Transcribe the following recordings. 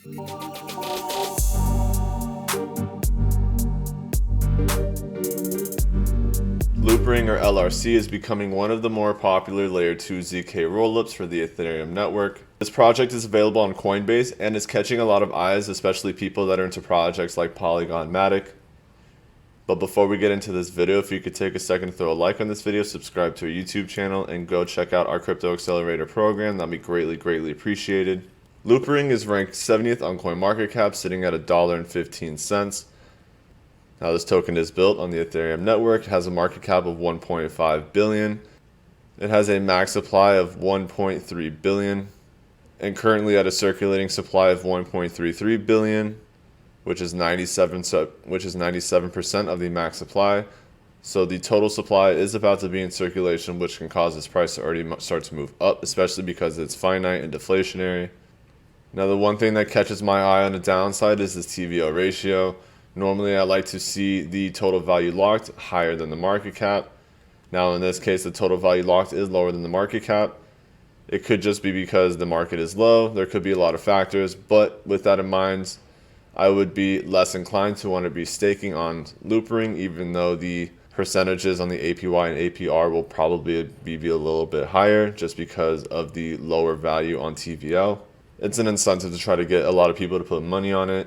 Loopring or LRC is becoming one of the more popular layer 2 zkRollups for the Ethereum network. This project is available on Coinbase and is catching a lot of eyes, especially people that are into projects like Polygon Matic. But before we get into this video, if you could take a second to throw a like on this video, subscribe to our YouTube channel, and go check out our Crypto Accelerator program, that'd be greatly appreciated. Loopring is ranked 70th on CoinMarketCap, sitting at $1.15. Now this token is built on the Ethereum network, has a market cap of 1.5 billion. It has a max supply of 1.3 billion and currently at a circulating supply of 1.33 billion, which is 97% of the max supply. So the total supply is about to be in circulation, which can cause its price to already start to move up, especially because it's finite and deflationary. Now the one thing that catches my eye on the downside is this TVL ratio. Normally I like to see the total value locked higher than the market cap. Now in this case, the total value locked is lower than the market cap. It could just be because the market is low. There could be a lot of factors, but with that in mind, I would be less inclined to want to be staking on Loopring, even though the percentages on the APY and APR will probably be a little bit higher just because of the lower value on TVL. It's an incentive to try to get a lot of people to put money on it.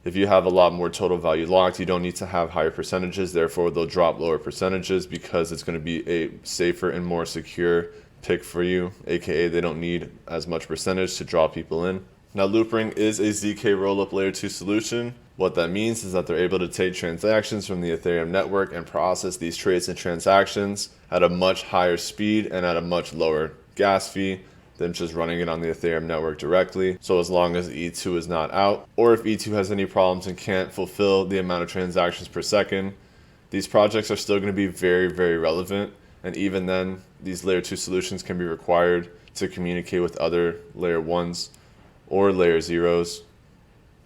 If you have a lot more total value locked, you don't need to have higher percentages. Therefore, they'll drop lower percentages because it's going to be a safer and more secure pick for you, aka they don't need as much percentage to draw people in. Now, Loopring is a zkRollup layer 2 solution. What that means is that they're able to take transactions from the Ethereum network and process these trades and transactions at a much higher speed and at a much lower gas fee than just running it on the Ethereum network directly. So as long as E2 is not out, or if E2 has any problems and can't fulfill the amount of transactions per second, these projects are still going to be very relevant. And even then, these layer 2 solutions can be required to communicate with other layer 1s or layer 0s.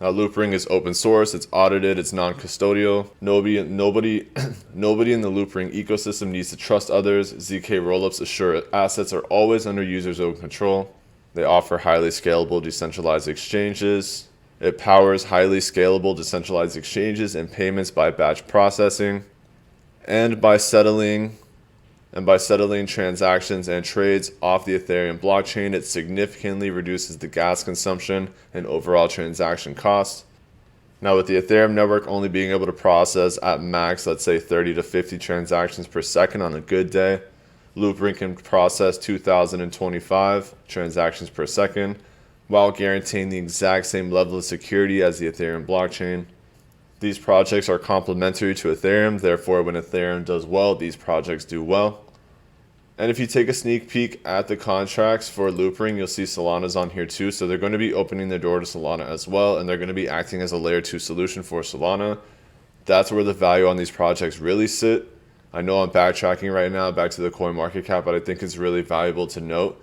Now, Loopring is open source, it's audited, it's non-custodial. Nobody in the Loopring ecosystem needs to trust others. zkRollups assure assets are always under users' own control. They offer highly scalable decentralized exchanges. It powers highly scalable decentralized exchanges and payments by batch processing. And by settling transactions and trades off the Ethereum blockchain, it significantly reduces the gas consumption and overall transaction costs. Now, with the Ethereum network only being able to process at max, let's say 30 to 50 transactions per second on a good day, Loopring can process 2,025 transactions per second while guaranteeing the exact same level of security as the Ethereum blockchain. These projects are complementary to Ethereum, therefore when Ethereum does well, these projects do well. And if you take a sneak peek at the contracts for Loopring, you'll see Solana's on here too. So they're going to be opening their door to Solana as well, and they're going to be acting as a layer 2 solution for Solana. That's where the value on these projects really sit. I know I'm backtracking right now back to the CoinMarketCap, but I think it's really valuable to note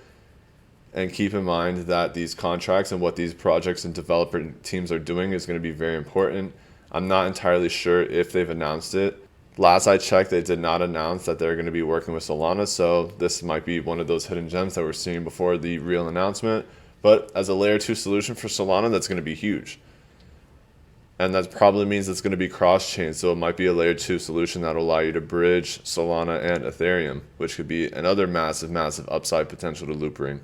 and keep in mind that these contracts and what these projects and developer teams are doing is going to be very important. I'm not entirely sure if they've announced it. Last I checked, they did not announce that they're going to be working with Solana, so this might be one of those hidden gems that we're seeing before the real announcement. But as a layer 2 solution for Solana, that's going to be huge. And that probably means it's going to be cross-chain, so it might be a layer 2 solution that will allow you to bridge Solana and Ethereum, which could be another massive upside potential to Loopring.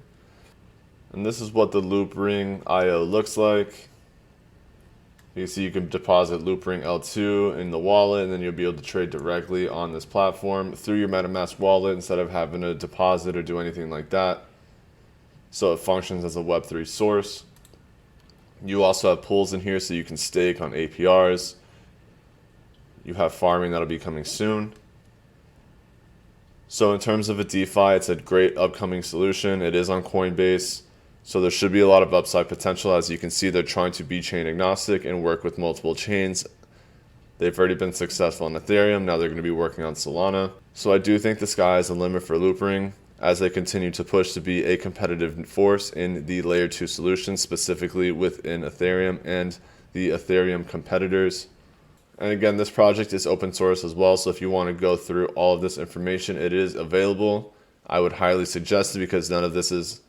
And this is what the Loopring IO looks like. You can see you can deposit Loopring L2 in the wallet, and then you'll be able to trade directly on this platform through your MetaMask wallet instead of having to deposit or do anything like that. So it functions as a Web3 source. You also have pools in here so you can stake on APRs. You have farming that'll be coming soon. So in terms of a DeFi, it's a great upcoming solution. It is on Coinbase. So there should be a lot of upside potential. As you can see, they're trying to be chain agnostic and work with multiple chains. They've already been successful on Ethereum. Now they're going to be working on Solana. So I do think the sky is the limit for Loopring as they continue to push to be a competitive force in the layer 2 solutions, specifically within Ethereum and the Ethereum competitors. And again, this project is open source as well. So if you want to go through all of this information, it is available. I would highly suggest it because none of this is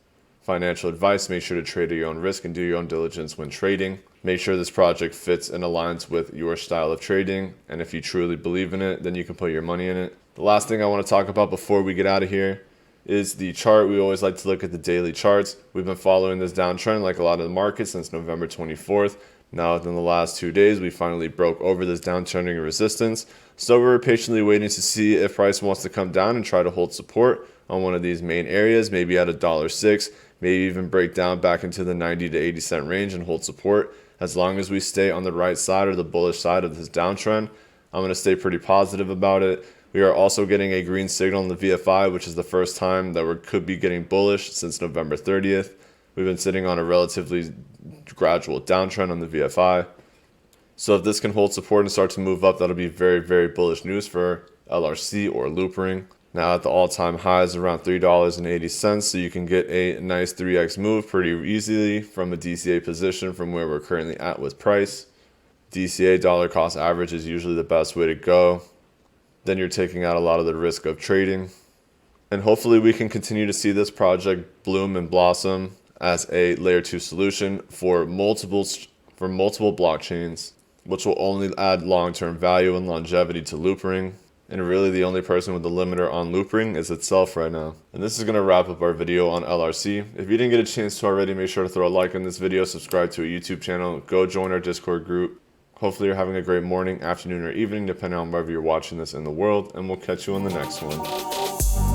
financial advice. Make sure to trade at your own risk and do your own diligence when trading. Make sure this project fits and aligns with your style of trading. And if you truly believe in it, then you can put your money in it. The last thing I want to talk about before we get out of here is the chart. We always like to look at the daily charts. We've been following this downtrend like a lot of the markets since November 24th. Now within the last 2 days, we finally broke over this downtrending resistance. So we're patiently waiting to see if price wants to come down and try to hold support on one of these main areas, maybe at $1.06, maybe even break down back into the 90 to 80 cent range and hold support. As long as we stay on the right side or the bullish side of this downtrend, I'm going to stay pretty positive about it. We are also getting a green signal in the VFI, which is the first time that we could be getting bullish since November 30th. We've been sitting on a relatively gradual downtrend on the VFI. So if this can hold support and start to move up, that'll be very, very bullish news for LRC or Loopring. Now at the all-time highs around $3.80, so you can get a nice 3x move pretty easily from a DCA position from where we're currently at with price. DCA dollar cost average is usually the best way to go. Then you're taking out a lot of the risk of trading. And hopefully we can continue to see this project bloom and blossom as a layer 2 solution for multiple blockchains, which will only add long-term value and longevity to Loopring. And really the only person with the limiter on Loopring is itself right now. And this is going to wrap up our video on LRC. If you didn't get a chance to already, make sure to throw a like on this video, subscribe to our YouTube channel, go join our Discord group. Hopefully you're having a great morning, afternoon, or evening, depending on wherever you're watching this in the world, and we'll catch you on the next one.